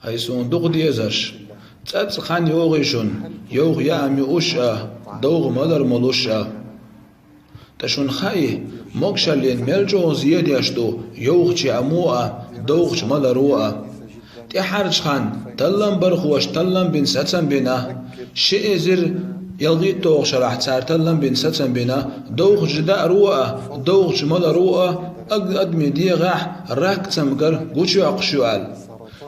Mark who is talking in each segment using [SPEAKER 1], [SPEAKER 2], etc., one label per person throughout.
[SPEAKER 1] هيسون دوغ ديزاش تاتخان يوغيشون يوغ يامي اوشا دوغ مدر ملوشا تشون خاي موكشالين ملجو زيادياشتو يوغ اموء دوغ مدروء تحرج خان تلم برخوش تلم بن ستن بنا شئزر يلغي توغ شرح تار تلم بن ستن بنا دوغ جدا روء دوغ مدروء أدمي دي غاح راك تمقر قوشو أقشوال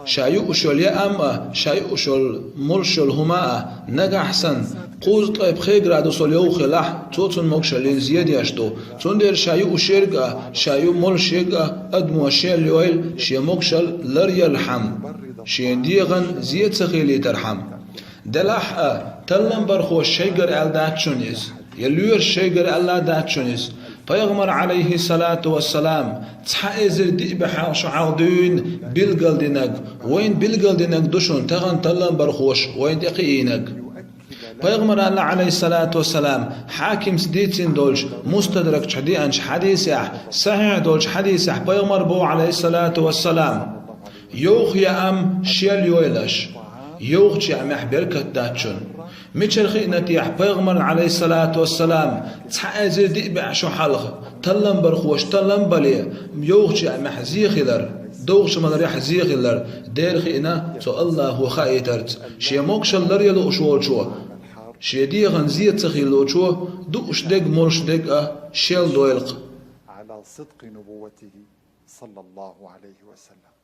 [SPEAKER 1] شايو أشول يا أما شايو أشول ملشول هما نجا حسن قوز طيب خير عدو صليو خلاح توتن موكشلين زيادة يشتو تندر شايو أشيرجا شايو ملشيجا أدمو أشيل يويل شي موكشل لريا الحم شي ديغن زياد سخيلي ترحم دلاح تلم برخو الشيجر أل داتشونيز يلوير الشيجر أل داتشونيز پیغمبر علیه الصلاة والسلام تحائزر دي بحاش عودين بالقلدنك وين بالقلدنك دشون تغن تلم برخوش وين دقيقينك پیغمبر الله عليه الصلاة والسلام حاكم سديتين دولش مستدرك شدي انش حديثه صحيح دولش حديثه پیغمبر بو عليه الصلاة والسلام يوخ يا ام شيل يويلش يوخ يا ام حبركت داتشون ميشرخي نتيح پیغمبر عليه الصلاة والسلام تحازر دي بعشو حلق تلم برخوش تلم بلي يوغش محزيخ لر دوغش من ريح زيخ لر دير خينا تو الله خايترت شي موكش لر يلو اشوال شو شي دي غنزيت تخيلو شو دوش دق مولش دق شيل دويلق
[SPEAKER 2] على صدق نبوته صلى الله عليه وسلم.